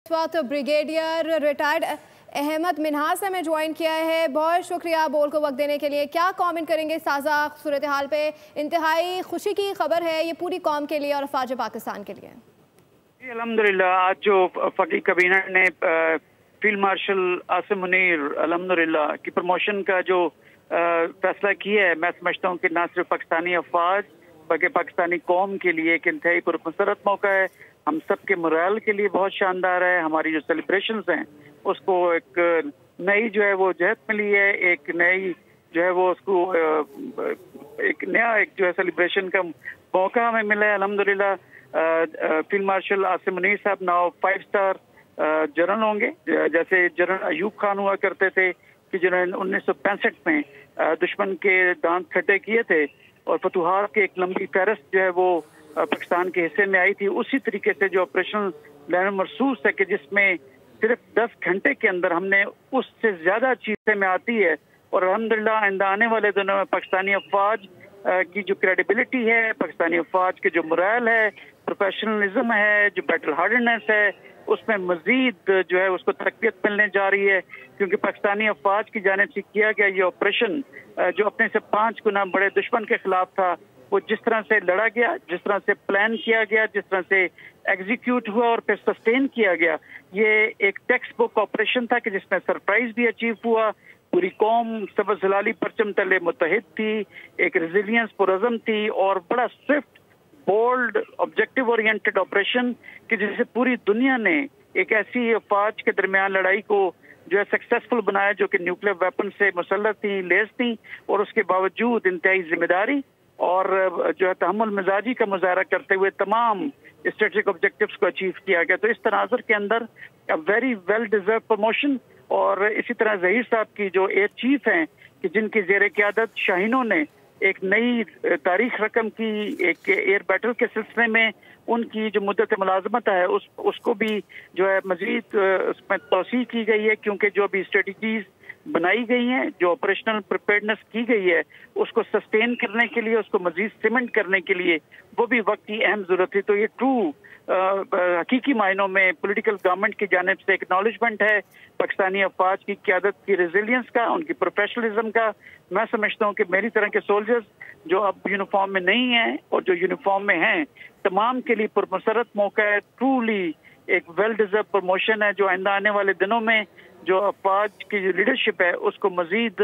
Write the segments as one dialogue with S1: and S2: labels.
S1: इस वक्त brigadier retired Ahmad Minhas हमें ज्वाइन किया है। बहुत शुक्रिया बोल को वक्त देने के लिए। क्या कमेंट करेंगे ताज़ा सूरत हाल पे? इंतहाई खुशी की खबर है ये पूरी कौम के लिए और अफवाज पाकिस्तान के लिए।
S2: जी अल्हम्दुलिल्लाह, आज जो फकी कैबिनेट ने फील्ड मार्शल आसिम मुनीर अल्हम्दुलिल्लाह की प्रमोशन का जो फैसला किया है, मैं समझता हूँ कि ना सिर्फ पाकिस्तानी अफवाज बल्कि पाकिस्तानी कौम के लिए एक इंतहाई पुरमसरत मौका है। हम सब के मोरल के लिए बहुत शानदार है। हमारी जो सेलिब्रेशंस हैं उसको एक नई जो है वो जहत मिली है, एक नई जो है वो उसको एक नया एक जो है सेलिब्रेशन का मौका हमें मिला है अल्हम्दुलिल्लाह। फील्ड मार्शल आसिम मुनीर साहब नाउ 5 स्टार जनरल होंगे, जैसे जनरल अयूब खान हुआ करते थे कि जिन्होंने 1965 में दुश्मन के दांत खट्टे किए थे और फतुहात की एक लंबी फहरिस्त जो है वो पाकिस्तान के हिस्से में आई थी। उसी तरीके से जो ऑपरेशन लैन महसूस है कि जिसमें सिर्फ 10 घंटे के अंदर हमने उससे ज्यादा चीजें में आती है और अल्हम्दुलिल्लाह आइंदा आने वाले दिनों में पाकिस्तानी अफवाज की जो क्रेडिबिलिटी है, पाकिस्तानी अफवाज के जो मोरल है, प्रोफेशनलिज्म है, जो बैटल हार्डनेस है, उसमें मजीद जो है उसको तकवीत मिलने जा रही है। क्योंकि पाकिस्तानी अफवाज की जानिब से किया गया ये ऑपरेशन जो अपने से 5 गुना बड़े दुश्मन के खिलाफ था, वो जिस तरह से लड़ा गया, जिस तरह से प्लान किया गया, जिस तरह से एग्जीक्यूट हुआ और फिर सस्टेन किया गया, ये एक टेक्स्ट बुक ऑपरेशन था कि जिसमें सरप्राइज भी अचीव हुआ। पूरी कौम सबज हिलाली परचम तले मुत्तहिद थी, एक रेजिलियंस पुरज़म थी और बड़ा swift bold objective oriented operation कि जिससे पूरी दुनिया ने एक ऐसी अफवाज के दरमियान लड़ाई को जो है सक्सेसफुल बनाया जो कि न्यूक्लियर वेपन से मुसल्लत थी, लेस थी और उसके बावजूद इंतहाई जिम्मेदारी और जो है तहम्मुल मिजाजी का मुजाहरा करते हुए तमाम स्ट्रेटेजिक ऑब्जेक्टिव्स को अचीव किया गया। तो इस तनाजुर के अंदर वेरी वेल डिजर्व प्रमोशन। और इसी तरह जहीर साहब की जो एयर चीफ हैं कि जिनकी जेर क़यादत शाहीनों ने एक नई तारीख रकम की, एक एयर बैटल के सिलसिले में उनकी जो मुद्दत मुलाजमत है उसको भी जो है मजीद उसमें तोसी की गई है। क्योंकि जो भी स्ट्रेटजीज बनाई गई हैं, जो ऑपरेशनल प्रिपेयर्डनेस की गई है, उसको सस्टेन करने के लिए, उसको मजीद सीमेंट करने के लिए वो भी वक्त की अहम जरूरत थी। तो ये ट्रू हकीकी मायनों में पॉलिटिकल गवर्नमेंट की जानिब से एक्नॉलेजमेंट है पाकिस्तानी अफवाज की क़यादत की रेजिलियंस का, उनकी प्रोफेशनलिज्म का। मैं समझता हूँ कि मेरी तरह के सोल्जर्स जो अब यूनिफॉर्म में नहीं हैं और जो यूनिफॉर्म में हैं, तमाम के लिए पुरमसरत मौका है। ट्रूली एक वेल डिजर्व प्रमोशन है जो आइंदा आने वाले दिनों में जो अफवाज की जो लीडरशिप है उसको मजीद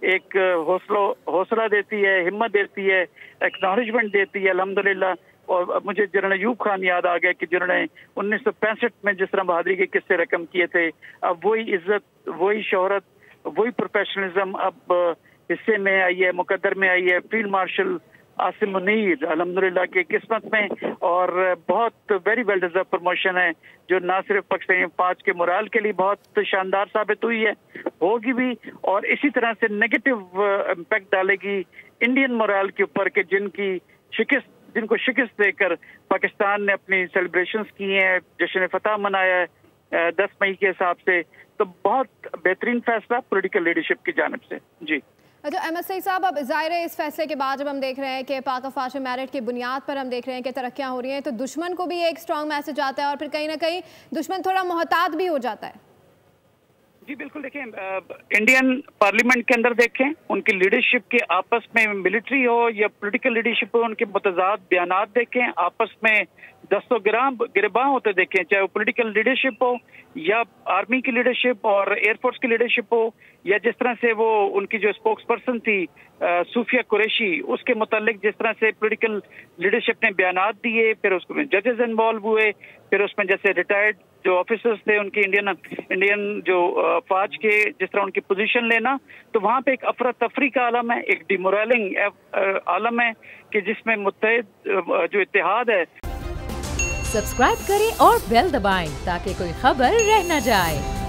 S2: एक हौसला देती है, हिम्मत देती है, एक्नॉलेजमेंट देती है अल्हम्दुलिल्लाह। और मुझे जनरल अयूब खान याद आ गया कि जिन्होंने 1965 में जिस तरह बहादुरी के किस्से रकम किए थे, अब वही इज्जत, वही शोहरत, वही प्रोफेशनलिज्म अब हिस्से में आई है, मुकद्दर में आई है फील्ड मार्शल आसिम मुनीर अल्हम्दुलिल्लाह की किस्मत में। और बहुत वेरी वेल डिजर्व प्रमोशन है जो ना सिर्फ पाकिस्तानी अफवाज के मोरल के लिए बहुत शानदार साबित हुई है, होगी भी, और इसी तरह से नेगेटिव इम्पैक्ट डालेगी इंडियन मोरल के ऊपर कि जिनको शिकस्त देकर पाकिस्तान ने अपनी सेलिब्रेशंस की हैं, जश्न फतह मनाया है 10 मई के हिसाब से। तो बहुत बेहतरीन फैसला पॉलिटिकल लीडरशिप की जानिब से। जी
S1: तो अहमद सईद साहब, अब ज़ाहिर है इस फैसले के बाद जब हम देख रहे हैं कि पाक अफवाज में मेरिट की बुनियाद पर हम देख रहे हैं कि तरक्कियां हो रही हैं, तो दुश्मन को भी एक स्ट्रॉन्ग मैसेज आता है और फिर कहीं ना कहीं दुश्मन थोड़ा मोहतात भी हो जाता है।
S2: जी बिल्कुल, देखें इंडियन पार्लियामेंट के अंदर देखें उनकी लीडरशिप के आपस में मिलिट्री हो या पॉलिटिकल लीडरशिप हो, उनके मुतजाद बयानात देखें, आपस में दस्तों गिरबां होते देखें, चाहे वो पॉलिटिकल लीडरशिप हो या आर्मी की लीडरशिप और एयरफोर्स की लीडरशिप हो, या जिस तरह से वो उनकी जो स्पोक्स पर्सन थी सूफिया कुरैशी, उसके मुतालिक जिस तरह से पॉलिटिकल लीडरशिप ने बयानात दिए, फिर उसमें जजेस इन्वॉल्व हुए, फिर उसमें जैसे रिटायर्ड जो ऑफिसर्स थे उनकी इंडियन जो फौज के जिस तरह उनकी पोजीशन लेना, तो वहाँ पे एक अफरा तफरी का आलम है, एक डिमोरलिंग आलम है कि जिसमें मुत्तहिद जो इत्तेहाद है।
S3: सब्सक्राइब करें और बेल दबाएं ताकि कोई खबर रह न जाए।